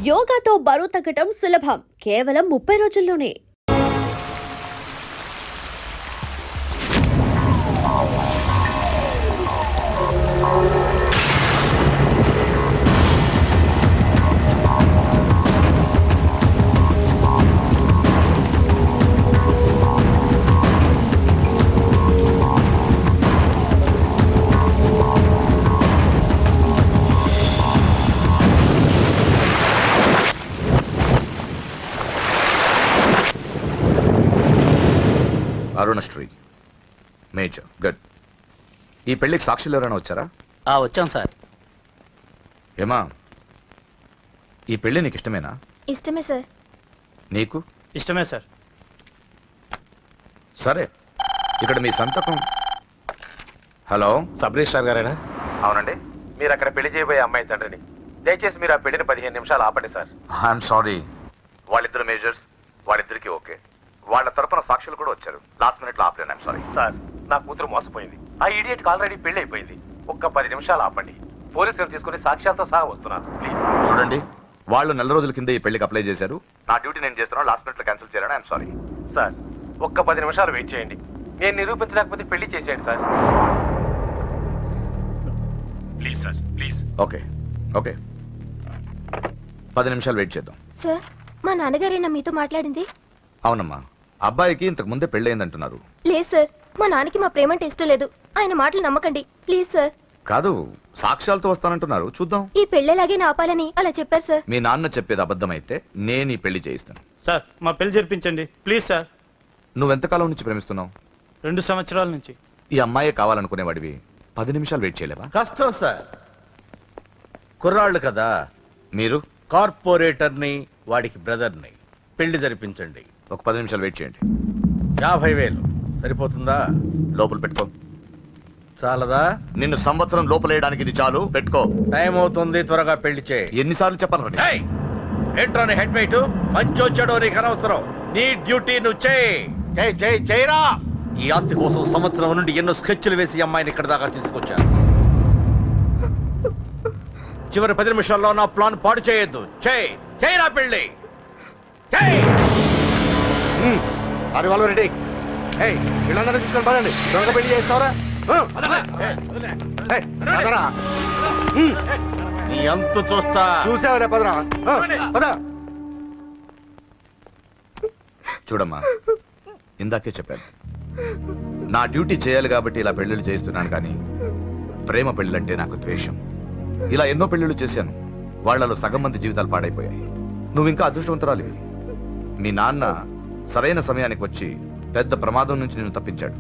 యోగాతో బరువు తగ్గటం సులభం, కేవలం 30 రోజుల్లోనే. Arunasri major good. ఈ పెళ్లికి సాక్షులు ఎవరైనా వచ్చారా? వచ్చాం సార్. ఏమా, ఈ పెళ్లి నీకు ఇష్టమేనా? ఇష్టమే సార్. నీకు? ఇష్టమే సార్. సరే, ఇక్కడ మీ సంతకం. హలో, సబ్ రిజిస్ట్రార్ గారేనా? అవునండి. మీరు అక్కడ పెళ్లి చేయబోయే అమ్మాయి తండ్రిని. దయచేసి మీరు ఆ పెళ్లిని 15 నిమిషాలు ఆపండి సార్. I'm sorry. వాళ్ళిద్దరు మేజర్స్, వాళ్ళిద్దరికి ఓకే. వాళ్ళ తరపున సాక్షులు కూడా వచ్చారు. లాస్ట్ మినిట్ లో ఆపలేను. ఐఎమ్ సారీ సార్, నా కూతురు మోసపోయింది. ఆ ఇడియట్కి ఆల్రెడీ పెళ్లి అయిపోయింది. ఒక్క 10 నిమిషాలు ఆపండి. పోలీసులు తీసుకుని సాక్ష్యాలతో సహా వస్తున్నాను ప్లీజ్. చూడండి, వాళ్ళు నెల రోజుల కింద ఈ పెళ్లికి అప్లై చేశారు. నా డ్యూటీ నేను చేస్తున్నాను. లాస్ట్ మినిట్ లో క్యాన్సిల్ చేయాలని ఐఎమ్ సారీ. సార్, ఒక్క 10 నిమిషాలు వెయిట్ చేయండి. నేను నిరూపించలేకపోతే పెళ్లి చేసేయండి sir. Please sir, please. Okay okay, 10 నిమిషాలు వెయిట్ చేద్దాం. సార్, మా నాన్నగారేనా మీతో మాట్లాడింది? అవునమ్మా, అబ్బాయికి ఇంతకు ముందే పెళ్ళయిందంటున్నారు. లేదు సార్, మా నాన్నకి మా ప్రేమ అంటే ఇష్టం లేదు. ఆయన మాటలు నమ్మకండి ప్లీజ్ సార్. కాదు, సాక్ష్యాలతో వస్తానంటున్నారు. చూద్దాం. ఈ పెళ్ళేలాగే ఆపాలని అలా చెప్పారు సార్. మీ నాన్న చెప్పేది అబద్ధమైతే నేను ఈ పెళ్లి చేయిస్తాను. సార్, మా పెళ్లి జరిపించండి ప్లీజ్ సార్. నువ్వెంతకాలం నుంచి ప్రేమిస్తున్నావు? 2 సంవత్సరాల నుంచి. ఈ అమ్మాయే కావాలనుకునేవాడివి 10 నిమిషాలు వెయిట్ చేయలేవా? కష్టం సార్, కుర్రాళ్ళు కదా. మీరు కార్పొరేటర్ని, వాడికి బ్రదర్ని. పెళ్లి జరిపించండి. ఒక 10 నిమిషాలు వెయిట్ చేయండి. 50,000 సరిపోతుందా? లోపల పెట్టుకో. చాలదా? నిన్ను సంవత్సరం లోపలేయడానికి ఇది చాలు. పెట్టుకో. టైం అవుతుంది, త్వరగా పెళ్లి చేయి. ఎన్నిసార్లు చెప్పాలి? ఏయ్, ఏంట్రా నీ హెడ్ వెయిట్? మంచో చెడో నీకు అనవసరం. నీ డ్యూటీ నువ్వు చేయరా. ఈ ఆస్తి కోసం సంవత్సరం నుండి ఎన్నో స్కెచ్లు వేసి అమ్మాయిని ఇక్కడ దాకా తీసుకొచ్చాను. చివరి 10 నిమిషాల్లో నా ప్లాన్ పాడు చేయొద్దు. చేయరా పెళ్లి. అది వాళ్ళు రెడీ. వీళ్ళందరూ తీసుకొని పదండి. త్వరగా పెళ్లి చేస్తావరా? నీ అంతు చూస్తా. చూసావరా? పదరా, పద. చూడమ్మా, ఇందాకే చెప్పాను, నా డ్యూటీ చేయాలి కాబట్టి ఇలా పెళ్లిళ్ళు చేస్తున్నాను. కానీ ప్రేమ పెళ్ళిళ్ళంటే నాకు ద్వేషం. ఇలా ఎన్నో పెళ్లిళ్ళు చేశాను. వాళ్లలో సగం మంది జీవితాలు పాడైపోయాయి. నువ్వు ఇంకా అదృష్టవంతురాలివి. మీ నాన్న సరైన సమయానికి వచ్చి పెద్ద ప్రమాదం నుంచి నిన్ను తప్పించాడు.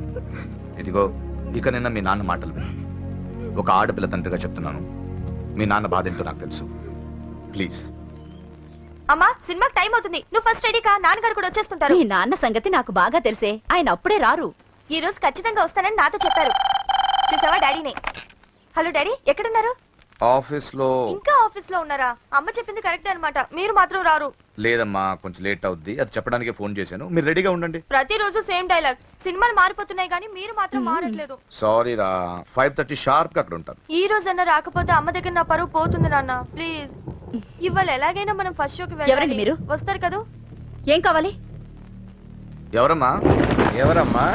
ఇదిగో, ఇక నిన్న మీ నాన్న మాటలు విను. ఒక ఆడపిల్ల తండ్రిగా చెప్తున్నాను, మీ నాన్న బాధ ఏంటో నాకు తెలుసు. ప్లీజ్. అమ్మా, సినిమాకి టైం అవుతుంది. నువ్వు ఫస్ట్ రెడీ కా, నాన్నగారు కూడా వచ్చేస్తుంటారు. మీ నాన్న సంగతి నాకు బాగా తెలిసే. ఆయన అప్పుడే రారు. ఈ రోజు ఖచ్చితంగా వస్తానని నాతో చెప్పారు. చూసావా డాడీనే. హలో డాడీ, ఎక్కడున్నారు? ఆఫీస్ లో. ఇంకా ఆఫీస్ లో ఉన్నారా? అమ్మ చెప్పింది కరెక్టే అన్నమాట. మీరు మాత్రం రారు. లేదమ్మా, కొంచెం లేట్ అవుద్ది. అది చెప్పడానికి ఫోన్ చేశాను. మీరు రెడీగా ఉండండి. ప్రతిరోజు సేమ్ డైలాగ్. సినిమాలు మారిపోతున్నాయి కానీ మీరు మాత్రం మారట్లేదు. సారీ రా, 5:30 షార్ప్ గా అక్కడ ఉంటాను. ఈ రోజన్నా రాకపోతే అమ్మ దగ్గర నా పరువు పోతుంది నాన్న. ప్లీజ్, ఇవాళ ఎలాగైనా మనం ఫస్ట్ షోకి ఎవరండి మీరు? వస్తారు కదా? ఏం కావాలి? ఎవరమ్మా? ఎవరమ్మా?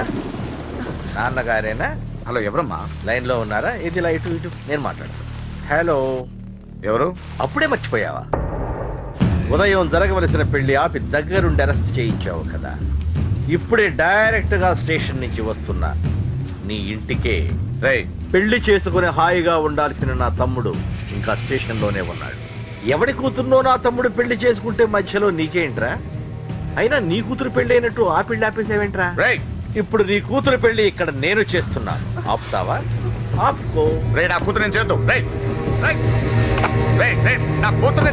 నాన్నగారేనా? హలో, ఎవరమ్మా? లైన్ లో ఉన్నారా? ఇది లైట్ ఇటు, నేను మాట్లాడతాను. హలో, ఎవరు? అప్పుడే మర్చిపోయావా? ఉదయం జరగవలసిన పెళ్లి ఆపి దగ్గరుండి అరెస్ట్ చేయించావు కదా. ఇప్పుడే డైరెక్ట్ గా స్టేషన్ నుంచి వస్తున్నా నీ ఇంటికే. రేయ్, పెళ్లి చేసుకుని హాయిగా ఉండాల్సిన నా తమ్ముడు ఇంకా స్టేషన్ లోనే ఉన్నాడు. ఎవడి కూతుర్నో నా తమ్ముడు పెళ్లి చేసుకుంటే మధ్యలో నీకేంట్రా? అయినా నీ కూతురు పెళ్లి అయినట్టు ఆ పెళ్లి ఆపేసేవేంట్రా? రేయ్, ఇప్పుడు నీ కూతురు పెళ్లి ఇక్కడ నేను చేస్తున్నాను. ఆపుతావా? ఆపుకో. రే, నా కూతురు నేను చేద్దాం. రేయ్ రేయ్ రేయ్ రేయ్, నా కూతురు.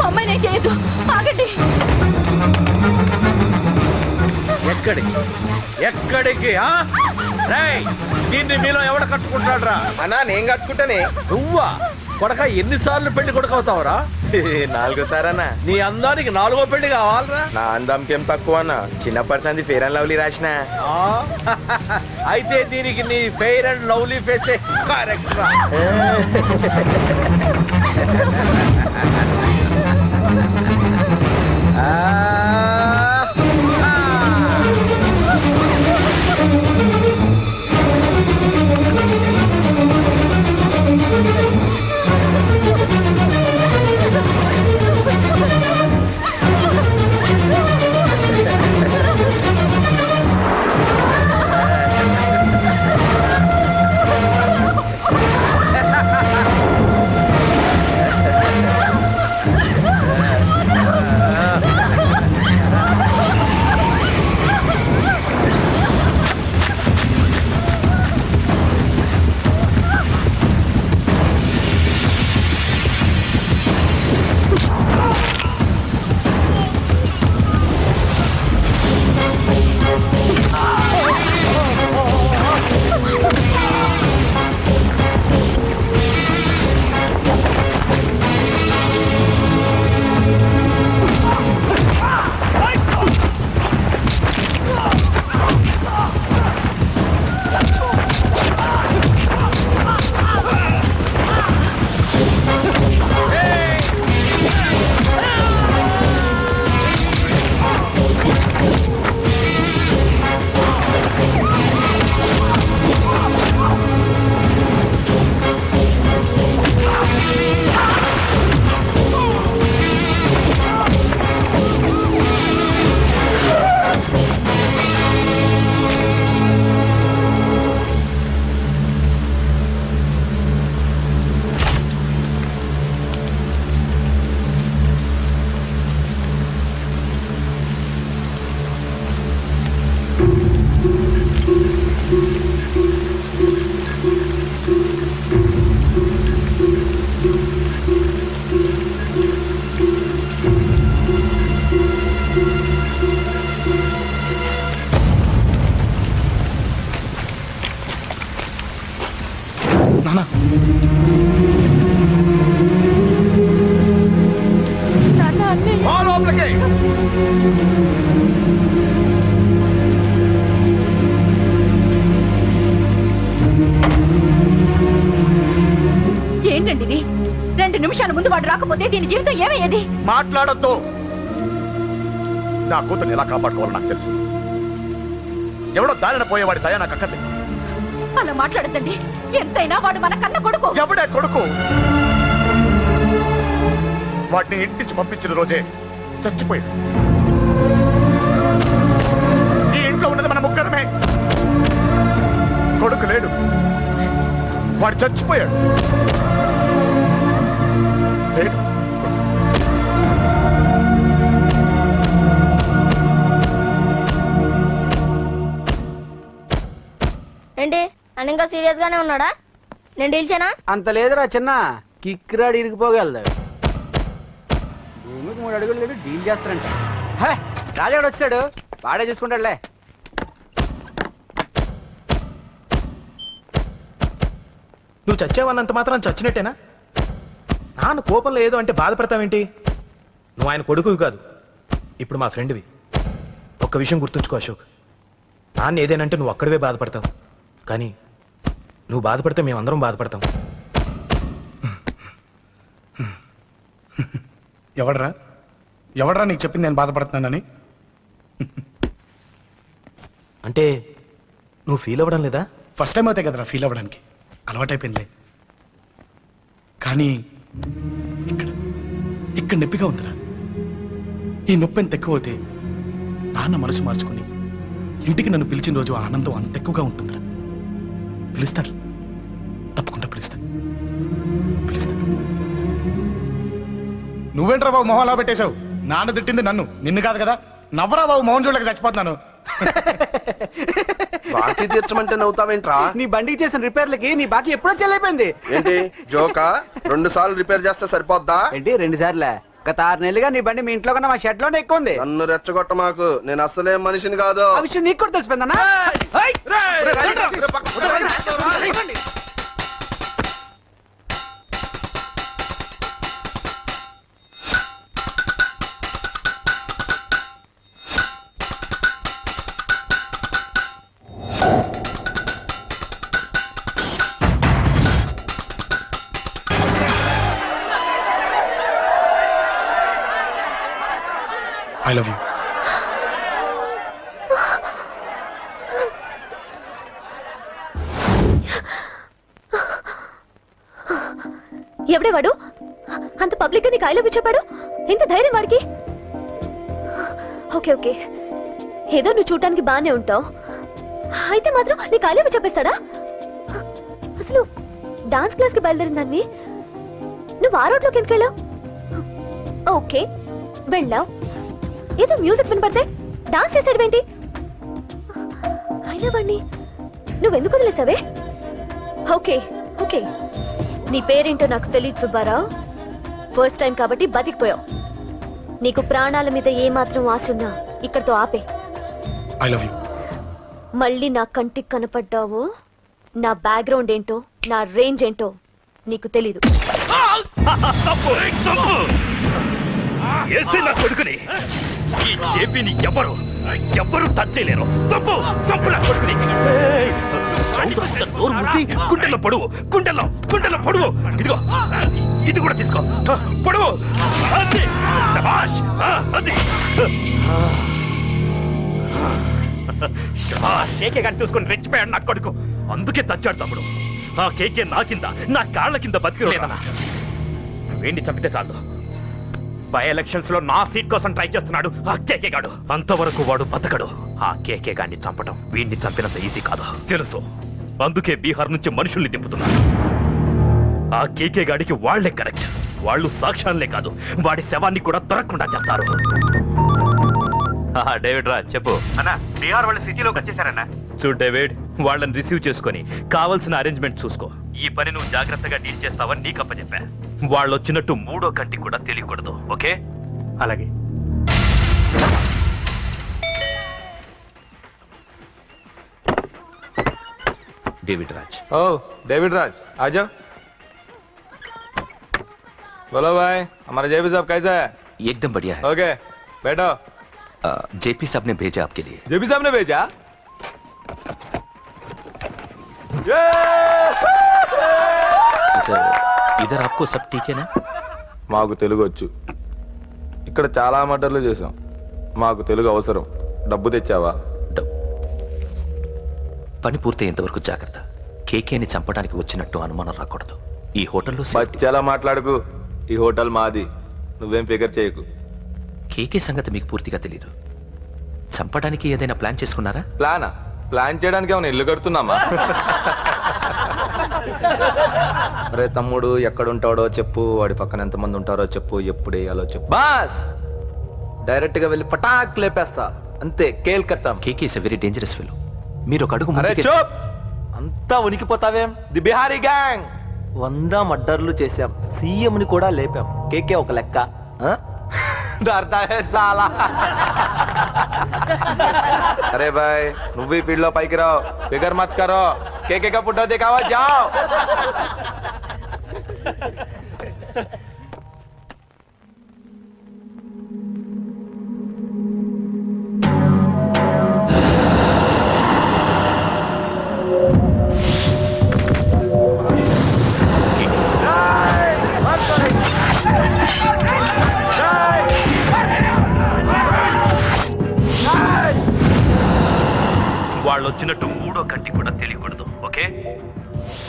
అమ్మాయి నేను చేయొద్దు, ఆగండి. ఎక్కడికి? దీన్ని మీలో ఎవడ కట్టుకుంటాడ్రా? అన్నా, నేను కట్టుకుంటానే. నువ్వా? కొడక ఎన్నిసార్లు పెళ్లి కొడుకు అవుతావురా? 4 సారన్నా. నీ అందానికి 4వ పెళ్లి కావాలరా? నా అందంకేం తక్కువ అన్న, చిన్నప్పటి సంది ఫేర్ అండ్ లవ్లీ రాసిన. ఆ, అయితే దీనికి నీ ఫెయిర్ అండ్ లవ్లీ ఫేసే కరెక్ట్ రా. నాన్న అన్నయ్య ఆ లోపలికి. ఏంటండి ఇది? 2 నిమిషాల ముందు వాడు రాకపోతే దీని జీవితం ఏమయ్యేది? మాట్లాడొద్దు. నా కూతుర్ని ఎలా కాపాడుకోవాలో నాకు తెలుసు. ఎవడో దారిన పోయేవాడి దయ నాకు అక్కర్లేదు. అలా మాట్లాడద్దండి. ఎంతైనా వాడు మన కన్న కొడుకు. ఎవడే కొడుకు? వాటిని ఇంటించి పంపించిన రోజే చచ్చిపోయాడు. ఈ ఇంట్లో ఉన్నది మన ముగ్గురమే. కొడుకు లేడు, వాడు చచ్చిపోయాడు. లేడు. ఏంటి అని ఇంకా సీరియస్ గానే ఉన్నాడా? నేను డీల్ చేయనా? అంత లేదురా చిన్న, కిక్కిరాడు ఇరిగిపోగలదు. భూమికి 3 అడుగులు లేడు, డీల్ చేస్తారంట. రాజాడు వచ్చాడు, వాడే చూసుకుంటాడులే. నువ్వు చచ్చావన్నంత మాత్రం చచ్చినట్టేనా? నాన్న కోపంలో ఏదో అంటే బాధపడతావేంటి? నువ్వు ఆయన కొడుకువి కాదు, ఇప్పుడు మా ఫ్రెండ్వి. ఒక్క విషయం గుర్తుంచుకో అశోక్, నాన్న ఏదేనంటే నువ్వు అక్కడివే బాధపడతావు, కానీ నువ్వు బాధపడితే మేమందరం బాధపడతాం. ఎవడరా నీకు చెప్పింది నేను బాధపడుతున్నానని? అంటే నువ్వు ఫీల్ అవ్వడం లేదా? ఫస్ట్ టైం అవుతాయి కదరా ఫీల్ అవ్వడానికి, అలవాటైపోయింది. కానీ ఇక్కడ ఇక్కడ నొప్పిగా ఉందిరా. ఈ నొప్పి ఎంత ఎక్కువ అవుతే నాన్న మనసు మార్చుకుని ఇంటికి నన్ను పిలిచిన రోజు ఆనందం అంత ఎక్కువగా ఉంటుందిరా. పిలుస్తాడు, తప్పకుండా పిలుస్తాడు. నువ్వేంట్రా బాబు మొహంలా పెట్టేశావు? నాన్న తిట్టింది నన్ను, నిన్ను కాదు కదా. నవ్వరా బాబు, మోహన్ చూడలేక చచ్చిపోతున్నాను. బాకీ తీర్చమంటే నవ్వుతావేంట్రా? నీ బండికి చేసిన రిపేర్లకి నీ బాకీ ఎప్పుడో చెల్లైపోయింది. ఏంటి జోకా? 2 సార్లు రిపేర్ చేస్తే సరిపోద్దా? ఏంటి 2 సార్లే? గత 6 నెలలుగా నీ బండి మీ ఇంట్లో కన్నా మా షెడ్ లోనే ఎక్కువ ఉంది. నన్ను రెచ్చగొట్ట మాకు, నేను అసలే మనిషిని కాదు. ఆ విషయం నీకు కూడా తెలిసిపోయిందన్నా? I love you. ఎవడే వాడు? అంత పబ్లిక్ గా నీకు ఐ లవ్ యూ చెప్పాడు? ఎంత ధైర్యం వాడికి? ఓకే ఓకే, ఏదో నువ్వు చూడటానికి బాగానే ఉంటావు, అయితే మాత్రం నీకు ఐ లవ్ యూ చెప్పేస్తాడా? అసలు డాన్స్ క్లాస్ కి బయలుదేరిందాన్ని నువ్వు ఆ రోడ్లోకి ఎందుకు వెళ్ళావు? ఓకే వెళ్ళావు, ఏదో మ్యూజిక్ వినపడితే డాన్స్ చేసాడువేంటి? అయినా వాడిని నువ్వెందుకు వదిలేసావే? ఓకే ఓకే, నీ పేరేంటో నాకు తెలియదు సుబ్బారావు. ఫస్ట్ టైం కాబట్టి బతికిపోయావు. నీకు ప్రాణాల మీద ఏమాత్రం ఆశున్నా ఇక్కడితో ఆపే. I love you. మళ్ళీ నా కంటికి కనపడ్డావు, నా బ్యాక్గ్రౌండ్ ఏంటో నా రేంజ్ ఏంటో నీకు తెలీదు. నా కొడుకుని ఈ జేపీని ఎవరు టచ్ చేయలేరు. చంపు చంపు నా కొడుకుని. నోరు మూసి గుండెల్లో పొడువు, గుండెల్లో పొడువు. ఇదిగో ఇది కూడా తీసుకో, పొడువు. అది శభాష్, అది కేకే గాని చూసుకొని రెచ్చిపోయాడు నా కొడుకు, అందుకే చచ్చాడు తమ్ముడు. ఆ కేకే నా కింద, నా కాళ్ళ కింద బతికిలేదన్నా. వేణ్ణి చంపితే చాలు. బై ఎలక్షన్స్ లో నా సీట్ కోసం ట్రై చేస్తున్నాడు ఆ కేకే గాడు. అంతవరకు వాడు బతకడు. ఆ కేకే గాడిని చంపడం వీణ్ణి చంపినంత ఈజీ కాదు తెలుసు. అందుకే బీహార్ నుంచి మనుషుల్ని దింపుతున్నారు. ఆ కేకే గాడికి వాళ్లే కరెక్ట్. వాళ్ళు సాక్ష్యాలే కాదు, వాడి శవాన్ని కూడా దొరకకుండా చేస్తారు. డేవిడ్ రా చెప్పు అన్నా. బీహార్ వాళ్ళు సిటీలోకి వచ్చేసారన్నా. చూడు డేవిడ్, వాళ్ళని రిసీవ్ చేసుకొని కావాల్సిన అరేంజ్మెంట్ చూసుకో. ఈ పని నువ్వు జాగ్రత్తగా డీల్ చేస్తావని నీకు అప్పచెప్పా. వాళ్ళు వచ్చినట్టు మూడో కంటికి కూడా తెలియకూడదు, ఓకే? అలాగే. डेविड राज। ओ डेविड राज आ जाओ। बोलो भाई, हमारा जेपी साहब कैसा है? एकदम बढ़िया है। ओके बैठो। जेपी साहब ने भेजा आपके लिए। जेपी साहब ने भेजा? इधर आपको सब ठीक है ना? మాకు తెలుగు వచ్చు. ఇక్కడ చాలా మర్డర్లు చేసాం. మాకు తెలుగు అవసరం. డబ్బు తెచ్చావా? పని పూర్తయ్యేంత వరకు జాగ్రత్త. కేకేని చంపడానికి వచ్చినట్టు అనుమానం రాకూడదు. ఈ హోటల్లో బచ్చాలా మాట్లాడకు. ఈ హోటల్ మాది, నువ్వేం ఫికర్ చేయకు. కేకే సంగతి మీకు పూర్తిగా తెలీదు. చంపడానికి ఏదైనా ప్లాన్ చేసుకున్నారా? ప్లానా? ప్లాన్ చేయడానికి ఏమైనా ఇల్లు కడుతున్నామా? అరే తమ్ముడు, ఎక్కడుంటాడో చెప్పు, వాడి పక్కన ఎంతమంది ఉంటారో చెప్పు, ఎప్పుడు వేయాలో చెప్పు. బాస్ డైరెక్ట్ గా వెళ్ళి పటాక్ లేపేస్తా, అంతే. Calcutta. KK is a very dangerous fellow. మీరు ఒక అడుగు అరే చూప్, అంతా ఉనికిపోతావేం? ది బిహారీ గ్యాంగ్ 100 మర్డర్లు చేశాం, సీఎం ని కూడా లేపాం. కేకే ఒక లెక్క. डरता है साला। अरे भाई, నువ్వు ఈ ఫీల్డ్ లో పైకి రావు. ఫిగర్ మత్ కరో. కేకే का पुट्टा दिखावा, जाओ। వాళ్ళు వచ్చినట్టు మూడో కంటి కూడా తెలియకూడదు, ఓకే?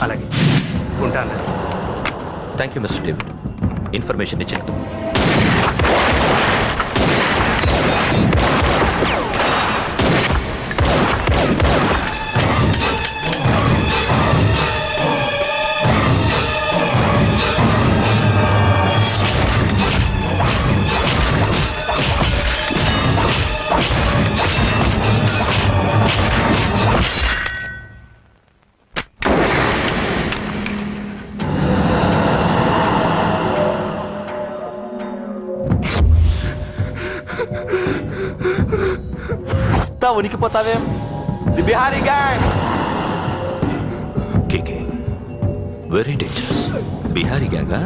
అలాగే ఉంటాను. Thank you mister David, information ఇచ్చినందుకు. ఉనికిపోతావేం? The Bihari gang. KK very dangerous. Bihari గ్యాంగా?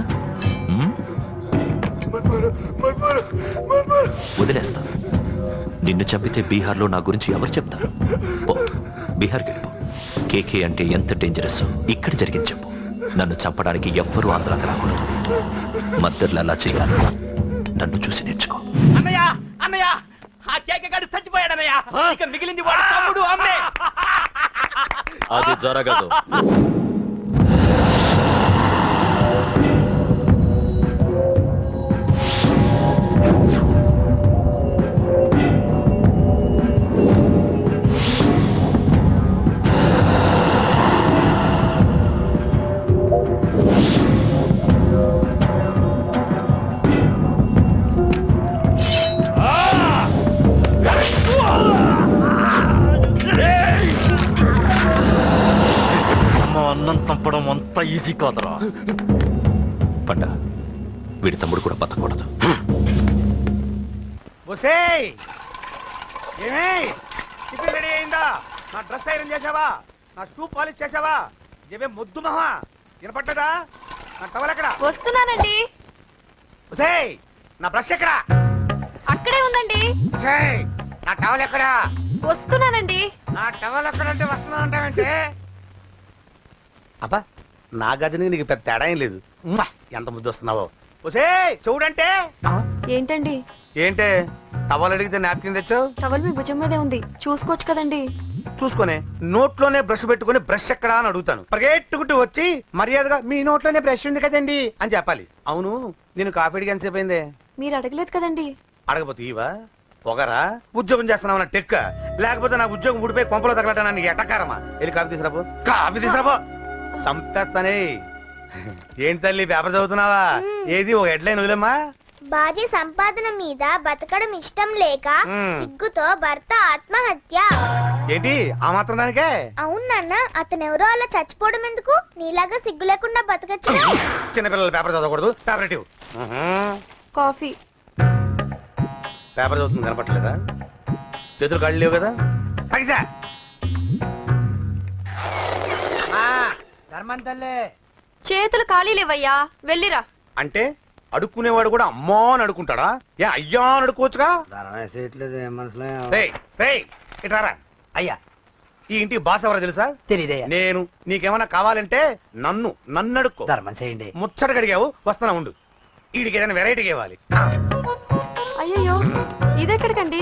వదిలేస్తా. నిన్ను చంపితే బీహార్లో నా గురించి ఎవరు చెప్తారు? పో, బీహార్కి వెళ్ళిపో. కేకే అంటే ఎంత డేంజరస్ ఇక్కడ జరిగింది చెప్పు. నన్ను చంపడానికి ఎవ్వరూ ఆంధ్రాకి రాకూడదు. మద్దర్లు అలా చేయాలి. నన్ను చూసి నేర్చుకో. అన్నయ్య అన్నయ్య ఆ కేక గాడు చచ్చిపోయాడన్నయ్య ఇక మిగిలింది వాడు తమ్ముడు అమ్మే. అది జరగదు. అన్నం చంపడం అంత ఈజీ కాదురా. పండ వీడి తమ్ముడు కూడా బతకూడదు. టిఫిన్ రెడీ అయిందా? నా డ్రెస్ ఐరన్ చేసావా? నా షూ పాలిష్ చేసావా? ఏమే మొద్దు మహా వినపట్టదా? నా టవల్ ఎక్కడ? వస్తున్నానండి. నా బ్రష్ ఎక్కడ? అక్కడే ఉందండి. నా టవల్ ఎక్కడ? వస్తున్నానండి. నా టవల్ ఎక్కడంటే వస్తున్నా అంటావంటే? అబ్బా నా గజనికి నీకు పెద్ద తేడా ఏం లేదు. ఎంత ముద్దు వస్తున్నావో. చూడంటే ఏంటండి? ఏంటే టవల్ అడిగితే నాప్కిన్ తెచ్చావు? టవల్ మీ భుజం మీదే ఉంది, చూసుకోవచ్చు కదండి. చూసుకొని నోట్లోనే బ్రష్ పెట్టుకుని బ్రష్ ఎక్కడా అని అడుగుతాను. పరిగెట్టుకుంటూ వచ్చి మర్యాదగా మీ నోట్లోనే బ్రష్ ఉంది కదండి అని చెప్పాలి. అవును నేను కాఫీ అడిగి ఎంతసేపు అయిందే? మీరు అడగలేదు కదండి. అడగపోతే ఇవా పొగరా? ఉద్యోగం చేస్తున్నావు నా టెక్క, లేకపోతే నా ఉద్యోగం ఊడిపోయి కొంపలో తగలటా నీకు ఎటకారమా? వెళ్ళి కాఫీ తీసుకురాబో. కాఫీ తీసుకురాబో. చంపేస్తానే. ఏంటి తల్లి పేపర్ చదువుతున్నావా? ఏది ఒక హెడ్లైన్ వదిలేమ్మా. భార్య సంపాదన మీద బతకడం ఇష్టం లేక సిగ్గుతో భర్త ఆత్మహత్య. ఏంటి ఆ మాత్రం దానికే? అవునన్న, అతనెవరో అలా చచ్చిపోవడం ఎందుకు? నీలాగా సిగ్గు లేకుండా బతకచ్చు. చిన్నపిల్లలు పేపర్ చదవకూడదు. పేపర్ ఇవ్వు. కాఫీ. పేపర్ చదువుతుంది కనపట్లేదా? చేతులు కళ్ళు లేవు కదా? తగ్గిసా చేతులు ఖాళీ లేవయ్యా, వెళ్ళిరా. అంటే అడుక్కునేవాడు కూడా అమ్మా అని అడుకుంటాడా? ఏ అయ్యా అని అడుకోవచ్చుగా? ఇట్రారా. అయ్యా ఈ ఇంటికి బాస్ ఎవరో తెలుసా? తెలియదే. నేను. నీకేమైనా కావాలంటే నన్ను అడుక్కో. ధర్మం చేయండి. ముచ్చట కడిగావు, వస్తున్నా ఉండు. వీడికి ఏదైనా వెరైటీగా ఇవ్వాలి. అయ్యయ్యో ఇదెక్కడికండి?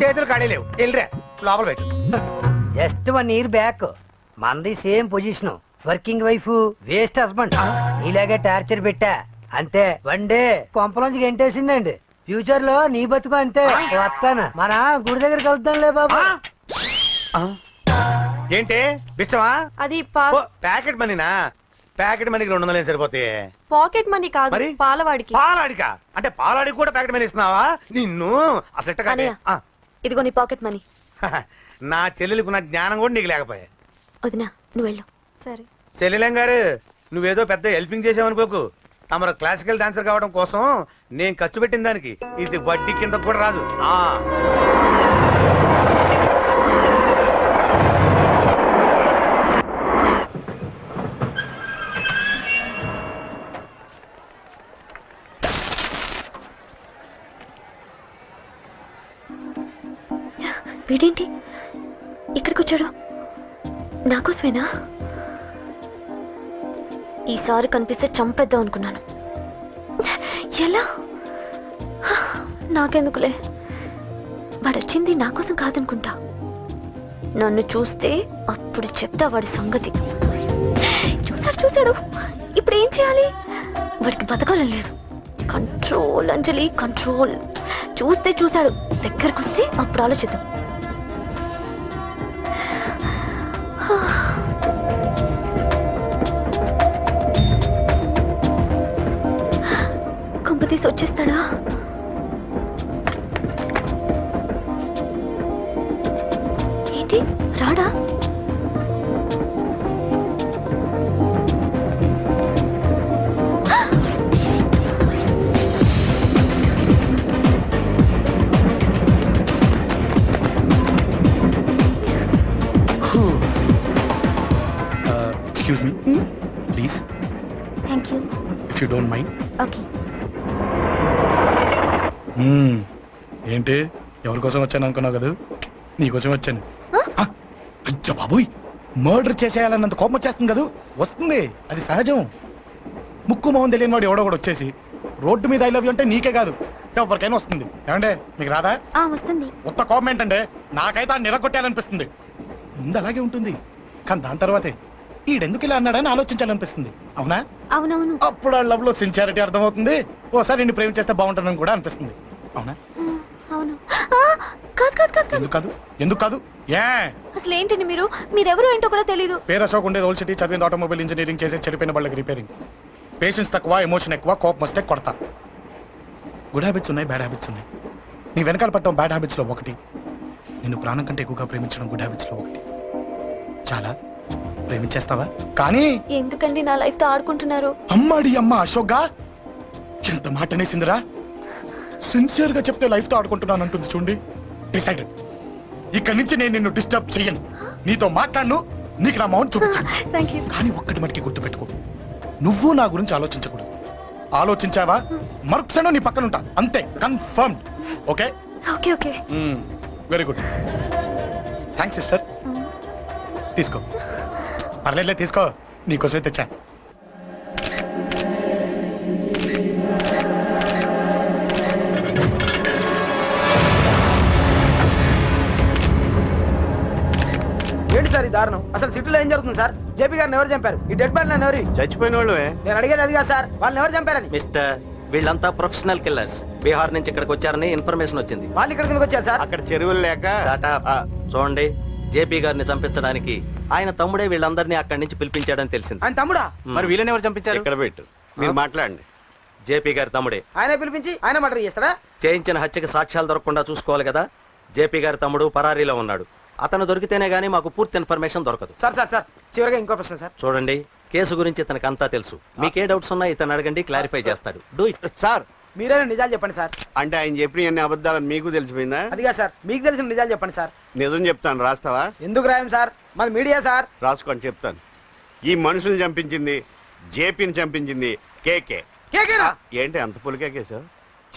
చేతులు ఖాళీ లేవు, వెళ్ళిరా లోపల పెట్టు. జస్ట్ 1 year బ్యాక్ మనది same position. Working wife, waste husband. నీలాగే టార్చర్ పెట్టా అంతే. 1 day కొంపలోంచి గెంటేసిందండి. ఫ్యూచర్ లో నీ బతుకు అంతే. వస్తాను, మన గుడి దగ్గర కలుద్దాంలే బాబా. ఏంటి బిచ్చమా? అది ప్యాకెట్ మనీనా? ప్యాకెట్ మనీకి 200 సరిపోతాయి. పాకెట్ మనీ కాదు, మరి? పాలవాడికి. పాలాడికా? అంటే పాలాడికి కూడా ప్యాకెట్ మనీ ఇస్తున్నావా? నిన్ను అసలు ఇదిగో నీ పాకెట్ మనీ. నా చెల్లెలకు నా జ్ఞానం కూడా నీకు లేకపోయా. వదినా నువ్వు వెళ్ళు. సరే. చెల్లెలం గారు నువ్వేదో పెద్ద హెల్పింగ్ చేసావనుకోకు. తమరు క్లాసికల్ డాన్సర్ కావడం కోసం నేను ఖర్చు పెట్టిన దానికి ఇది వడ్డీ కింద కూడా రాదు. వీడేంటి ఇక్కడికి వచ్చాడు? నాకోసమేనా? ఈసారి కనిపిస్తే చంపేద్దాం అనుకున్నాను. ఎలా? నాకెందుకులే, వాడొచ్చింది నా కోసం కాదనుకుంటా. నన్ను చూస్తే అప్పుడు చెప్తా వాడి సంగతి. చూశాడు. ఇప్పుడు ఏం చేయాలి? వాడికి బతకాలని లేదు. కంట్రోల్ అంజలి, కంట్రోల్. చూశాడు, దగ్గరకు వస్తే అప్పుడు ఆలోచిద్దాం. కంపతీసి వచ్చేస్తాడా? ఏంటి రాడా? Excuse me, please. Thank you. If you don't mind. Okay. ఏంటి ఎవరి కోసం వచ్చాను అనుకున్నావు కదా? నీకోసం వచ్చాను. అయ్యో బాబోయ్, మర్డర్ చేసేయాలన్నంత కోపం వచ్చేస్తుంది కదా? వస్తుంది, అది సహజం. ముక్కు మొహం తెలియని వాడు ఎవడో కూడా వచ్చేసి రోడ్డు మీద ఐ లవ్ యూ అంటే నీకే కాదు ఎవరికైనా వస్తుంది ఏమండే మీకు రాదా వస్తుంది. ఉత్త కోపం ఏంటంటే నాకైతే ఆ నిలగొట్టాలనిపిస్తుంది. ముందు అలాగే ఉంటుంది కానీ దాని తర్వాతే ఈడెందుకు ఇలా అన్నాడని ఆలోచించాలనిపిస్తుంది. అవునా? అవునవును. అప్పుడు ఆ లవ్ లో సిన్సియారిటీ అర్థమవుతుంది. ఓసారి నిన్ను ప్రేమించేస్తే బాగుంటుందని కూడా అనిపిస్తుంది. అవునా? అవును. కాదు కాదు కాదు ఎందుకు కాదు? ఎందుకు కాదు? ఏ అసలు ఏంటండి మీరెవరు ఏంటో కూడా తెలీదు. పేరు అశోక్, ఉండేది ఓల్డ్ సిటీ, చదివింది ఆటోమొబైల్ ఇంజనీరింగ్, చేసే చెడిపోయిన వాళ్ళకి రిపేరింగ్. పేషెన్స్ తక్కువ, ఎమోషన్ ఎక్కువ, కోపం వస్తే కొడతా. గుడ్ హ్యాబిట్స్ ఉన్నాయి, బ్యాడ్ హ్యాబిట్స్ ఉన్నాయి. నీ వెనకాల పట్టడం బ్యాడ్ హ్యాబిట్స్ లో ఒకటి, నిన్ను ప్రాణం కంటే ఎక్కువగా ప్రేమించడం గుడ్ హ్యాబిట్స్ లో ఒకటి. చాలా ప్రేమించేస్తావా? కానీ ఎందుకండి నా లైఫ్ తో ఆడుకుంటున్నారు? అమ్మాడి అమ్మ అశోక్ గా ఎంత మాట అనేసిందిరా. సిన్సియర్ గా చెప్తే లైఫ్ తో ఆడుకుంటున్నాను అంటుంది చూడండి. డిసైడెడ్. ఇక్కడి నుంచి నేను నిన్ను డిస్టర్బ్ చెయ్యను. నీతో మాట్లాడను, నీకు నా మౌన్ చూపించాను. కానీ ఒక్కటి మటుకి గుర్తుపెట్టుకో, నువ్వు నా గురించి ఆలోచించకూడదు. ఆలోచించావా మరుక్షణం నీ పక్కన ఉంటా. అంతే, confirmed. Okay okay okay. Very good. Thanks sister. తీసుకో. పర్లేదులే, తీసుకో. నీకోసమే తెచ్చా. ఏంటి సార్ ఈ దారుణం? అసలు సిటీలో ఏం జరుగుతుంది సార్? జేపీ గారిని ఎవరు చంపారు? ఈ డెడ్ బాడీ ఎవరు? చచ్చిపోయిన వాళ్ళు. నేను అడిగేది అది కాదు సార్, వాళ్ళని ఎవరు చంపారని. మిస్టర్, వీళ్ళంతా ప్రొఫెషనల్ కిల్లర్స్. బీహార్ నుంచి ఇక్కడికి వచ్చారని ఇన్ఫర్మేషన్ వచ్చింది. వాళ్ళు ఇక్కడ కిందకి వచ్చారు సార్. అక్కడ చెరువులు లేక. చూడండి, జేపీ గారిని చంపించడానికి ఆయన తమ్ముడే వీళ్ళందరినీ అక్కడి నుంచి పిలిపించాడని తెలిసింది. ఆయన తమ్ముడా? మరి వీళ్ళని ఎవరు చంపించారు? ఇక్కడ పెట్టు, మీరు మాట్లాడండి. జేపీ గారి తమ్ముడే. ఆయన పిలిపించి ఆయన మర్డర్ చేస్తారా? చేయించిన హత్యకి సాక్ష్యాలు దొరకకుండా చూసుకోవాలి కదా. జేపీ గారి తమ్ముడు పరారీలో ఉన్నాడు. అతను దొరికితేనే గానీ మాకు పూర్తి ఇన్ఫర్మేషన్ దొరకదు. సార్ సార్ సార్ చివరిగా ఇంకో ప్రశ్న సార్. చూడండి, కేసు గురించి ఇతనికి అంతా తెలుసు. మీకే డౌట్స్ ఉన్నా ఇతను అడగండి, క్లారిఫై చేస్తాడు. Do it. సార్ మీరే నిజాలు చెప్పండి సార్. అంటే ఆయన చెప్పిన అన్ని అబద్ధాలని మీకు తెలిసిపోయిందా? అదిగా సార్, మీకు తెలిసిన నిజాలు చెప్పండి సార్. నిజం చెప్తాను, రాస్తావా? ఎందుకు రాయం సార్, మాది మీడియా సార్. రాసుకోండి, చెప్తాను. ఈ మనుషుల్ని చంపించింది, జేపీని చంపించింది కేకే. కేకేనా? ఏంటి అంత పులికేకే సార్?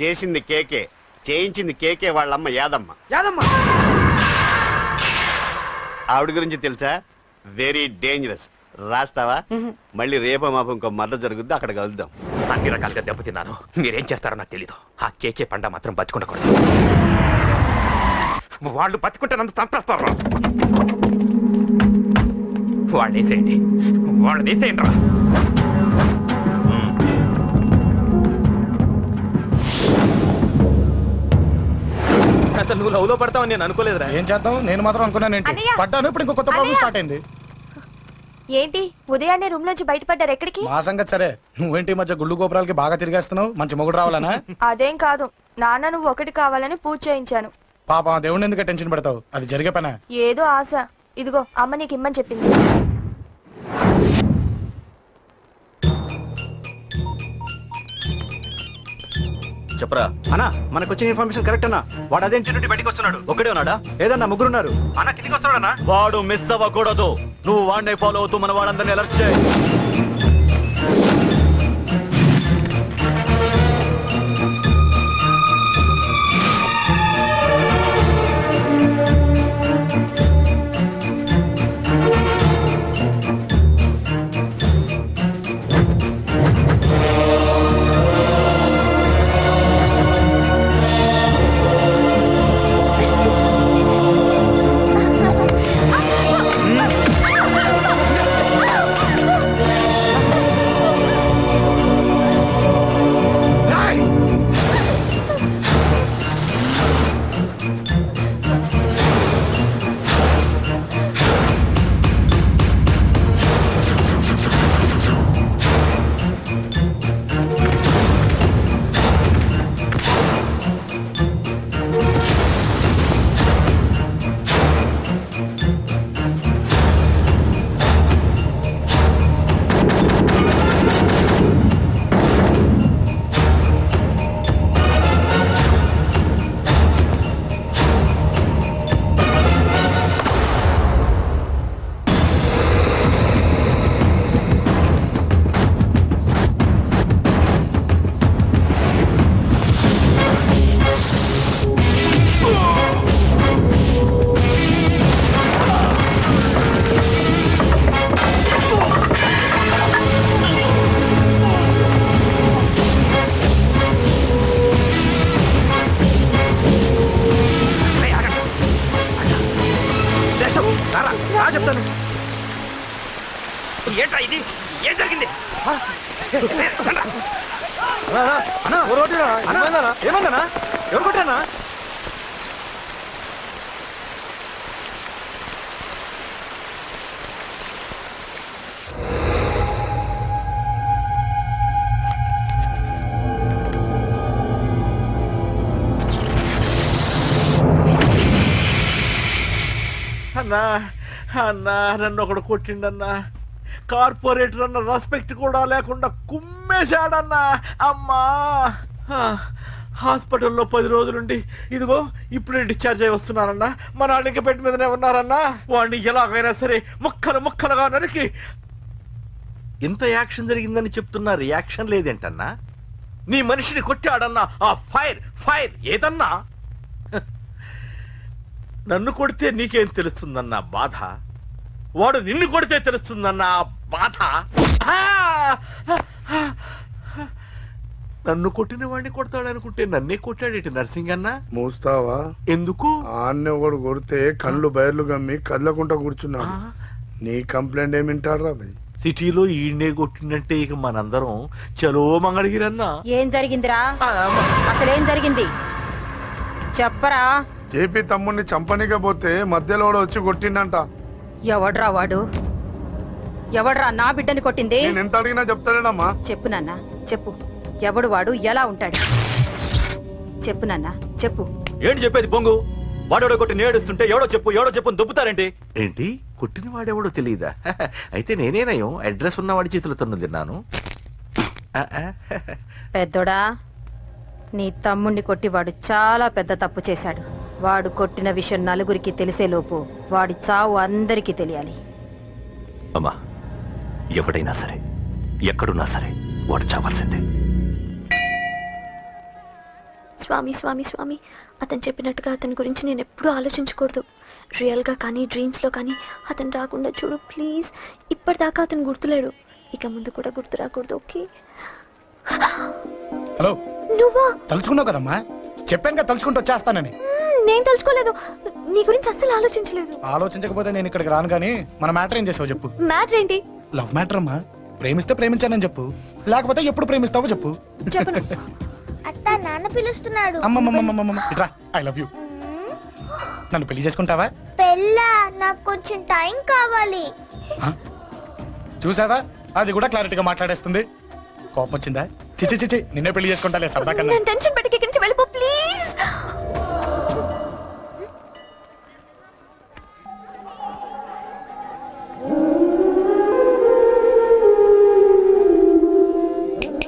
చేసింది కేకే, చేయించింది కేకే వాళ్ళమ్మ యాదమ్మ. యాదమ్మ ఆవిడ గురించి తెలుసా? Very dangerous. రాస్తావా? మళ్ళీ రేపో మాపం ఇంకో మర్ర జరుగుద్ది, అక్కడ కలుద్దాం. అన్ని రకాలుగా దెబ్బతిన్నాను. మీరేం చేస్తారో నాకు తెలీదు. ఆ కేకే పండ మాత్రం బతుకుండకూడదు. వాళ్ళు బతుకుంటే నన్ను చంపేస్తారు. వాళ్ళు వేసేయండి, వాళ్ళు వేసేయండి రా. అసలు నువ్వు లవ్ లో పడతావని నేను అనుకోలేదురా. ఏం చేద్దాం, నేను మాత్రం అనుకున్నాను. ఏంటి పడ్డాను, ఇప్పుడు ఇంకో కొత్త ప్రాబ్లం స్టార్ట్ అయింది. ఏంటి ఉదయాన్నే రూమ్ నుంచి బయటపడ్డారు? ఎక్కడికి? మా సంగతి సరే, నువ్వేంటి ఈ మధ్య గుళ్ళు గోపురాలకి బాగా తిరిగేస్తున్నావు? మంచి మొగుడు రావాలనా? అదేం కాదు నాన్న, నువ్వు ఒకటి కావాలని పూజ చేయించాను. పాప దేవుడిని ఎందుకు టెన్షన్ పెడతావు? అది జరిగే పనా? ఏదో ఆశ. ఇదిగో అమ్మ నీకు ఇమ్మని చెప్పింది. చెప్పరా అన్నా, మనకు వచ్చిన ఇన్ఫర్మేషన్ కరెక్ట్ అన్నా. వాడు అదే ఇంటి నుండి బయటికి వస్తున్నాడు. ఒకడే ఉన్నాడా? ఏదన్నా ముగ్గురున్నారు. అన్న కిందికి వస్తాడన్నా. వాడు మిస్ అవ్వకూడదు. నువ్వు వాడిని ఫాలో అవుతూ మన వాళ్ళందరినీ అలర్ట్ చేయి. చెప్తాను. ఏంట్రా ఇది? ఏం జరిగింది? ఏమన్నా ఎవరు కొట్టానా? అన్నా అన్నా నన్ను ఒకడు కొట్టిండన్నా. కార్పొరేటర్ అన్న రెస్పెక్ట్ కూడా లేకుండా కుమ్మేశాడన్నా. అమ్మా హాస్పిటల్లో 10 రోజులుండి ఇదిగో ఇప్పుడే డిశ్చార్జ్ అయి వస్తున్నానన్నా. మా నాన్న ఇంకా బెడ్ మీదనే ఉన్నారన్నా. వాడిని ఎలాగైనా సరే ముక్కలుగా నరికి. ఇంత యాక్షన్ జరిగిందని చెప్తున్నా రియాక్షన్ లేదేంటన్నా? నీ మనిషిని కొట్టాడన్నా. ఆ ఫైర్ ఏదన్నా? నన్ను కొడితే నీకేం తెలుస్తుందన్న బాధ, వాడు నిన్ను కొడితే తెలుస్తుందన్న బాధ. నన్ను కొట్టిన వాడిని కొడతాడనుకుంటే నన్నే కొట్టాడేటి నర్సింగన్న. మూస్తావా? ఎందుకు? ఆన్నే ఒకడు కొడితే కళ్ళు బయర్లు గమ్మి కదలకుండా కూర్చున్నాడు. నీ కంప్లైంట్ ఏమి వింటారా భయ్? సిటీలో ఈయనే కొట్టిందంటే ఇక మనందరం చలో మంగళగిరన్నా. ఏం జరిగిందిరా? అసలేం జరిగింది చెప్పరా? జేపీ తమ్ముడిని చంపనికపోతే మధ్యలో వచ్చి కొట్టిండంట. ఎవడ్రా వాడు? ఎవడ్రా నా బిడ్డని కొట్టింది? నేను ఎంత అడిగినా చెప్తాడేనమ్మా. చెప్పు నాన్న చెప్పు. ఎవడు వాడు? ఎలా ఉంటాడు? చెప్పు నాన్న చెప్పు. ఏంటి చెప్పేది పొంగు? వాడెవడో కొట్టి నేడుస్తుంటే ఎవడో చెప్పు దుబ్బుతారేంటి? ఏంటి కొట్టిన వాడెవడో తెలియదా? అయితే నేనేనయం అడ్రస్ ఉన్నవాడి చేతులతో తిన్నాను. పెద్దోడా, నీ తమ్ముణ్ణి కొట్టి వాడు చాలా పెద్ద తప్పు చేశాడు. వాడు కొట్టిన విషయం నలుగురికి తెలిసేలోపు వాడి చావు అందరికీ తెలియాలి. అమ్మా, ఎవడైనా సరే ఎక్కడున్నా సరే వాడు చావాల్సిందే. స్వామి స్వామి స్వామి, అతను చెప్పినట్టుగా అతని గురించి నేను ఎప్పుడూ ఆలోచించకూడదు. రియల్గా కానీ డ్రీమ్స్లో కానీ అతను రాకుండా చూడు ప్లీజ్. ఇప్పటిదాకా అతను గుర్తులేడు, ఇక ముందు కూడా గుర్తు రాకూడదు. ఓకే? హలో, నువ్వా? తలుచుకున్నావు కదమ్మా, చెప్పాను కదా తలుచుకుంటూ వచ్చేస్తానని. నేను తలుచుకోలేదు, నీ గురించి అస్సలు ఆలోచించలేదు. ఆలోచించకపోతే నేను ఇక్కడికి రాను. కానీ మన మ్యాటర్ ఏం చేసావు చెప్పు. మ్యాటర్ ఏంటి? లవ్ మ్యాటర్ అమ్మా. ప్రేమిస్తే ప్రేమించానని చెప్పు, లేకపోతే ఎప్పుడు ప్రేమిస్తావో చెప్పు. చెప్పను. అత్త నాన్న పిలుస్తున్నాడు. అమ్మమ్మమ్మమ్మమ్మ ఇట్రా, ఐ లవ్ యూ. నన్ను పెళ్లి చేసుకుంటావా? పెళ్ళా? నాకు కొంచెం టైం కావాలి. చూసావా, అది కూడా క్లారిటీగా మాట్లాడేస్తుంది. కోపం వచ్చిందా? చిచి చిచి, నిన్నే పెళ్లి చేసుకుంటాలే సరదా కన్నా. నేను టెన్షన్ పెట్టి ఇక్కడి నుంచి వెళ్ళిపో ప్లీజ్.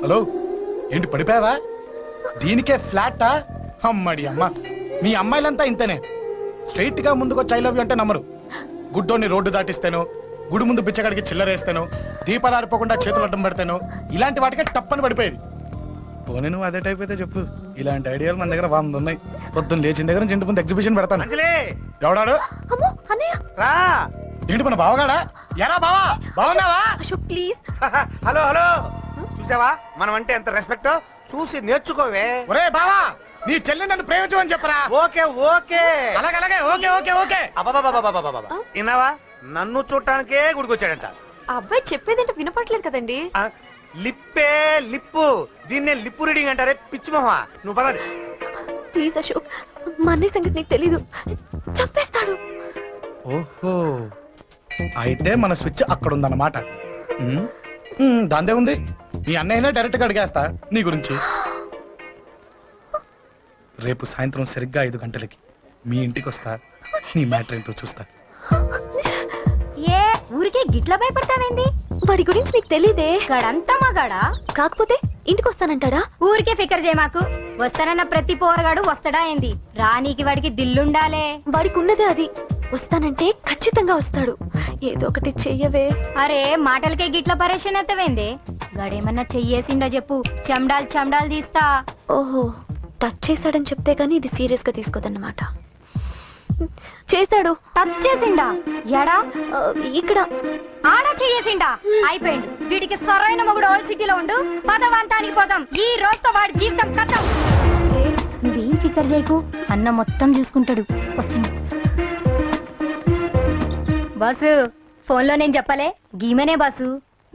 హలో, ఏంటి పడిపోయావా? దీనికే ఫ్లాటా? అమ్మడి అమ్మ, మీ అమ్మాయిలంతా ఇంతనే. స్ట్రైట్ గా ముందుకొచ్చి ఐ లవ్ యూ అంటే నమ్మరు. గుడ్డోని రోడ్డు దాటిస్తాను, గుడి ముందు బిచ్చగాడికి చిల్లరేస్తాను, దీపాలు ఆరిపోకుండా చేతులు అడ్డం పెడతాను. ఇలాంటి వాటికే తప్పని పడిపోయేది. పోనీ నువ్వు అదే టైప్ అయితే చెప్పు. ఇలాంటి ఐడియాలు మన దగ్గర 100 ఉన్నాయి. పొద్దున్న లేచిన దగ్గర ఇంటి ముందు ఎగ్జిబిషన్ పెడతాను. ఎవడాడు? ఏంటి మన బావగాడా? ఎరా బావా, బాగున్నావా? అశోక్ ప్లీజ్. హలో హలో, చూసావా మనం అంటే ఎంత రెస్పెక్ట్? చూసి నేర్చుకోవే. ఒరే బావా, నీ చెల్లి నన్ను ప్రేమించమని చెప్పరా. ఓకే ఓకే, అలాగే ఓకే ఓకే ఓకే. విన్నావా, నన్ను చూడటానికే గుడికొచ్చాడంట. ఆ అబ్బాయి చెప్పేదంటే వినపట్లేదు కదండి. లిప్పే లిప్పు, దీన్నే లిప్పు రీడింగ్ అంటారే పిచ్చి మొహమా. నువ్వు పదండి ప్లీజ్ అశోక్, మా అన్నయ్య సంగతి నీకు తెలీదు, చంపేస్తాడు. ఓహో, అయితే మన స్విచ్ అక్కడ ఉందన్నమాట. దాందే ఉంది, మీ అన్నయ్యనే డైరెక్ట్ గా అడిగేస్తా నీ గురించి. రేపు సాయంత్రం సరిగ్గా 5 గంటలకి మీ ఇంటికి వస్తా. నీ మ్యాటర్ ఏంటో చూస్తా. ఏ ఊరికే గిట్ల భయపడతావేంది? వాడి గురించి నీకు తెలీదే. గడంతా మగాడా? కాకపోతే ఇంటికి వస్తానంటాడా? ఊరికే ఫికర్ చేయమాకు. వస్తానన్న ప్రతి పోరగాడు వస్తాడా ఏంది? రానీకి వాడికి దిల్లుండాలే. వాడికి ఉన్నదే అది. వస్తానంటే ఖచ్చితంగా వస్తాడు. ఏదో ఒకటి చెయ్యవే. అరే మాటలకే గిట్ల పరేషన్ అవుతావేంది? గడేమన్నా చెయ్యేసిండా చెప్పు, చెమ్డాల్ తీస్తా. ఓహో, టచ్ చేశాడని చెప్తే గానీ ఇది సీరియస్ గా తీసుకోదన్నమాట. చేశాడు. టచ్ చేసిండా? ఎడా? ఇక్కడ. ఆడా చెయ్యేసిండా? అయిపోయిండు. వీడికి సరైన మొగుడు ఓల్డ్ సిటీలో ఉండు. పదవంతానికి పోదాం. ఈ రోజుతో వాడి జీవితం కథం. నువ్వేం ఫికర్ చేయకు, అన్న మొత్తం చూసుకుంటాడు. వస్తుంది. బాసు ఫోన్లో నేను చెప్పలే గీమనే బాసు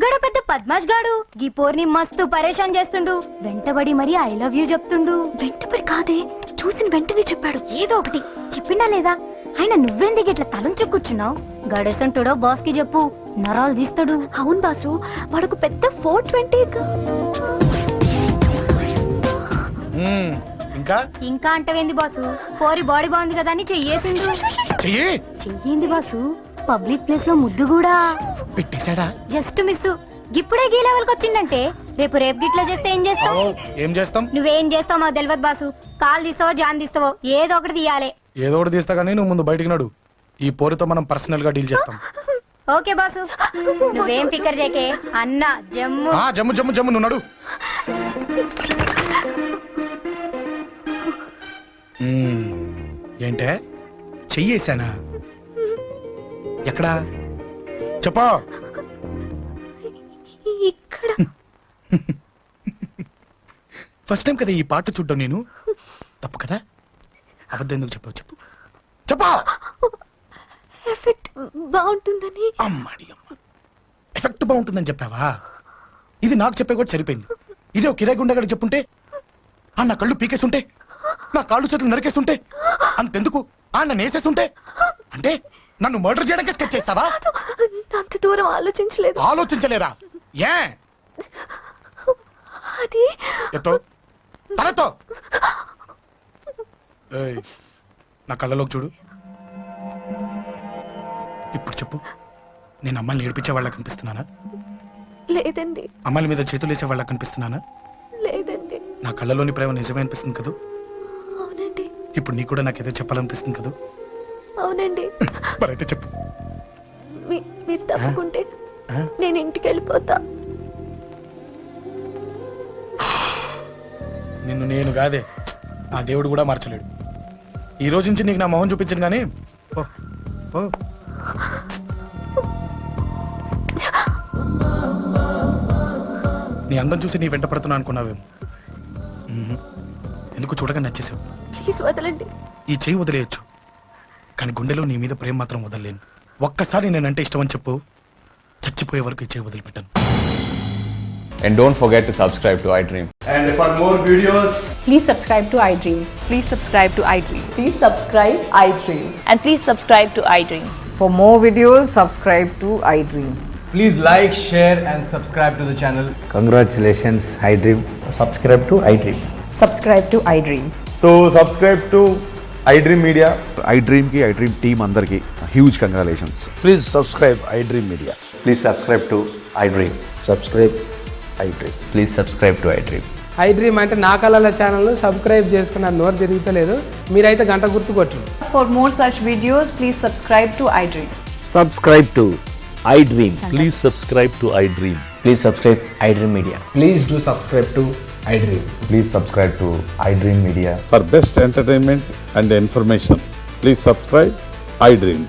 గడ పెద్ద పద్మాష్ గాడు గీ పోర్ని మస్తు పరేషాన్ చేస్తుండు వెంటబడి మరి ఐ లవ్ యూ చెప్తుండు వెంటపడి కాదే చూసిన వెంటనే చెప్పాడు. ఏదో ఒకటి చెప్పిండా లేదా ఆయన నువ్వెందుకు ఇట్లా తలంచు కూర్చున్నావు గడేసంటుడో బాస్ కి చెప్పు నరాలు తీస్తాడు. అవును బాసు వాడొక పెద్ద 420 ఇంకా ఇంకా అంటవేంది బాసు పోరి బాడీ బాగుంది కదా అని చెయ్యేసిండు. చెయ్యింది బాసు పబ్లిక్ ప్లేస్ లో ముద్దు కూడా పెట్టేశాడా? జస్ట్ మిస్ ఇప్పుడే గీ లెవెల్ కి వచ్చిండంటే రేపు గిట్లా చేస్తే ఏం చేస్తావు? ఏం చేస్తాం? నువ్వేం చేస్తావు మాకు తెలియదు బాసు. కాల్ తీస్తావో జాన్ తీస్తావో ఏదో ఒకటి తీయాలి. ఏదో ఒకటి తీస్తా కానీ నువ్వు ముందు బయటికి నడు. ఈ పోరుతో మనం పర్సనల్ గా డీల్ చేస్తాం. ఓకే బాసు నువ్వేం ఫికర్ చేకే అన్న జమ్ము జమ్ము జమ్ము జమ్ము నువ్వు నడు. ఏంటే చెయ్యేశానా? ఎక్కడా చెప్పా? ఇక్కడ ఫస్ట్ టైం కదా ఈ పాట చూడ్డం నేను. తప్పు కదా? అబద్ధం ఎందుకు చెప్పావు? చెప్పు చెప్పా. ఎఫెక్ట్ బాగుంటుందని. అమ్మాడి అమ్మ ఎఫెక్ట్ బాగుంటుందని చెప్పావా? ఇది నాకు చెప్పే కూడా సరిపోయింది. ఇదే ఒక కిరాయి గుండెగాడు చెప్పుంటే నా కళ్ళు పీకేస్తుంటే నా కాళ్ళు చేతులు నరికేస్తుంటే అంతెందుకు నన్ను వేసేస్తుంటే అంటే నన్ను మర్డర్ చేయడానికి స్కెచ్ చేస్తావా? అంత దూరం ఆలోచించలేదు. ఆలోచించలేదా? ఏ అది ఎత్తో తలతో నా కళ్ళలోకి చూడు. ఇప్పుడు చెప్పు, నేను అమ్మాయిని ఏడిపించే వాళ్ళ కనిపిస్తున్నానా? లేదండి. అమ్మాయిల మీద చేతులు వేసే వాళ్ళ కనిపిస్తున్నానా? లేదండి. నా కళ్ళలోని ప్రేమ నిజమే అనిపిస్తుంది కదా? అవునండి. ఇప్పుడు నీకు కూడా నాకేదో చెప్పాలనిపిస్తుంది కదా? అవునండి. మరైతే చెప్పు. మీరు తప్పుకుంటే నేను ఇంటికి వెళ్ళిపోతా. నిన్ను నేను కాదే ఆ దేవుడు కూడా మార్చలేడు. ఈ రోజు నుంచి నీకు నా మొహం చూపించను కానీ నీ అందం చూసి నీ వెంట పడుతున్నా అనుకున్నావేమో. ఎందుకు చూడగా నచ్చేసావు. ప్లీజ్ వదలండి. ఈ చెయ్యి వదిలేయచ్చు కానీ గుండెలో నీ మీద ప్రేమ మాత్రం వదలలేను. ఒక్కసారి నేనంటే ఇష్టం అని చెప్పు, చచ్చిపోయే వరకు ఈ చెయ్యి వదిలిపెట్టాను. And don't forget to subscribe to iDream. And for more videos, please subscribe to iDream. Please subscribe to iDream. Please subscribe iDream. And please subscribe to iDream. For more videos, subscribe to iDream. please like, share and subscribe to the channel. Congratulations, iDream. Subscribe to iDream. Subscribe to iDream. So subscribe to iDream Media. iDream ki iDream team andarki huge congratulations. Please subscribe iDream Media. Please subscribe to iDream. Subscribe iDream. Please subscribe to iDream. iDream అంటే నా కళల channel subscribe చేసుకున్న నోరు తిరుగుతలేదు. మీరైతే గంట గుర్తు కొట్టండి. For more such videos, please subscribe to iDream. Subscribe to iDream. Please subscribe to iDream. Please subscribe iDream Media. Please do subscribe to iDream. Please subscribe to iDream Media. For best entertainment and information, please subscribe iDream.